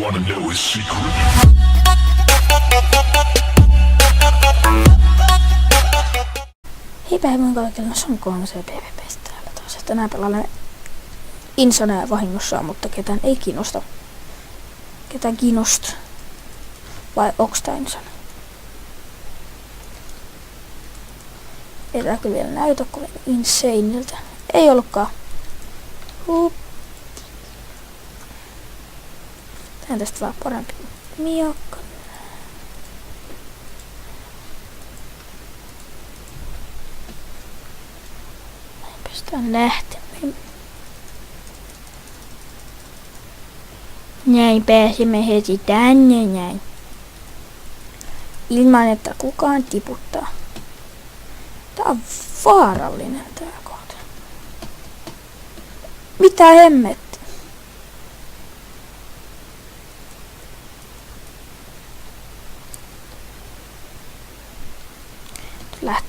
wanna know his secret? Heipä mun kaikilla, se on 3C PvPstä täällä taas. Tänään pelaamme Insonea vahingossa, mutta ketään ei kiinnosta. Ketään kiinnosta? Vai onks tää Insone? Ei tää kyllä vielä näytä kovin insaneilta. Ei ollutkaan. Tää on tästä vaan parempi miakka. Näinpä sitä on nähty. Näin pääsemme heti tänne näin. Ilman että kukaan tiputtaa. Tää on vaarallinen tää kohta. Mitä hemmetti?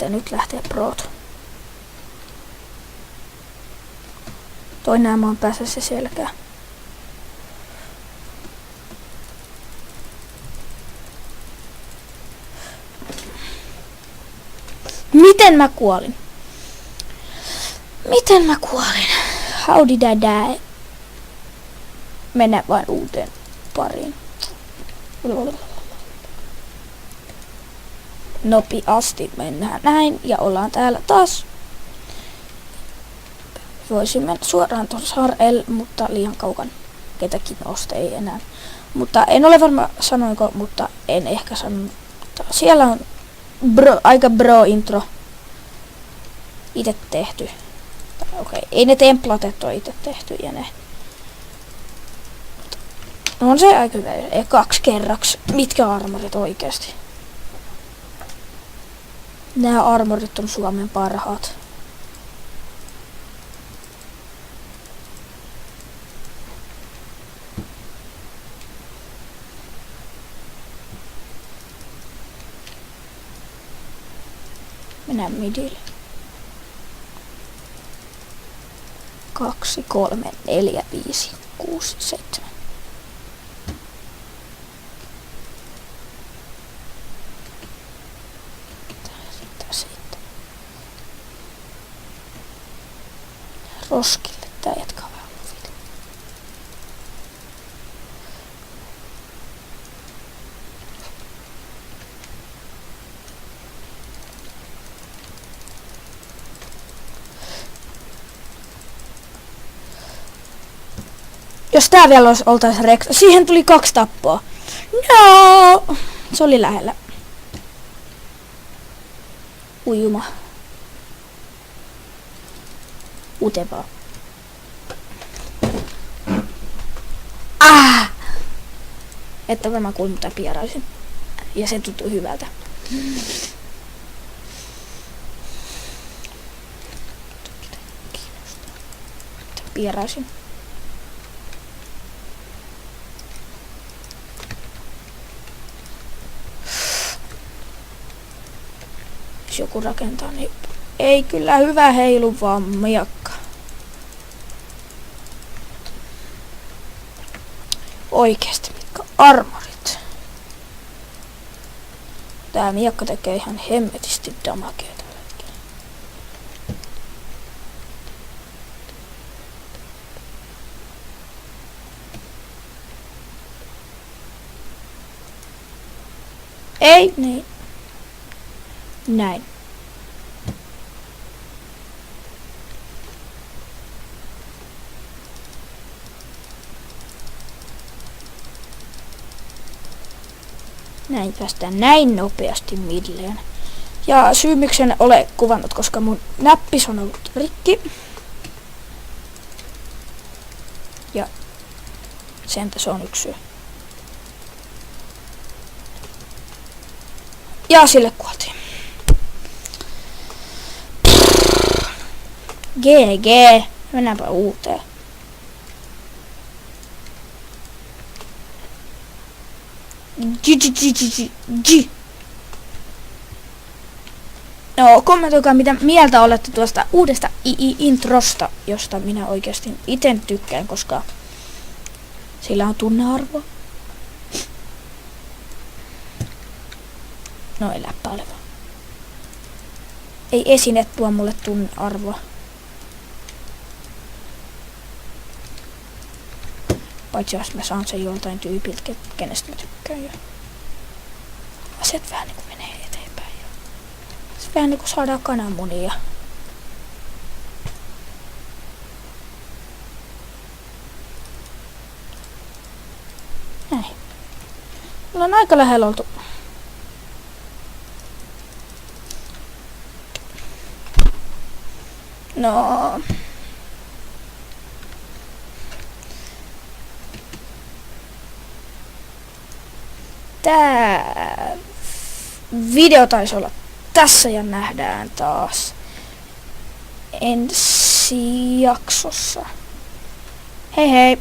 Nyt lähtee proot. Toinen on päässä se selkää. Miten mä kuolin? How did I die? Mennään vain uuteen pariin. Nopeasti mennään näin ja ollaan täällä taas. Voisin mennä suoraan tuon Sarel, mutta liian kaukan ketäkin nosta ei enää. Mutta en ole varma sanoinko, mutta en ehkä sanonut. Siellä on aika bro intro. Itse tehty. Okei, ei ne templatet ole itse tehty ja ne. On se aika hyvä. Kaksi kerraksi. Mitkä armorit oikeesti? Nämä armorit on Suomen parhaat. Mennään midille. 2, 3, 4, 5, 6, 7. Roskille tää jatkaa vähän luvita. Jos tää vielä oltais Rex, siihen tuli 2 tappoa. No, se oli lähellä. Ujuma. Utevaa. Että varmaan kuulin mitä pieraisin. Ja se tuntui hyvältä. Pieraisin. Jos joku rakentaa, niin ei kyllä hyvä heilu vaan miakka. Oikeesti, mitkä armorit. Tää miakka tekee ihan hemmetisti damagea tällä hetkellä. Ei, niin. Näin. Näin päästään näin nopeasti midleen. Ja syy miksi en ole kuvannut, koska mun näppis on ollut rikki. Ja sentä se on yksi syy. Ja sille kuoltiin. GG. Mennäänpä uuteen. G. No, kommentoikaa mitä mieltä olette tuosta uudesta introsta, josta minä oikeasti iten tykkään, koska sillä on tunnearvo. No ei läppäilevä. Ei esine tuo mulle tunnearvoa. Paitsi jos mä saan sen joltain tyypiltä, kenestä mä tykkään. Ja asiat vähän niinku menee eteenpäin. Ja se vähän niinku saadaan kananmunia. Näin. Mulla on aika lähellä oltu. No. Tää video taisi olla tässä ja nähdään taas ensi jaksossa. Hei hei!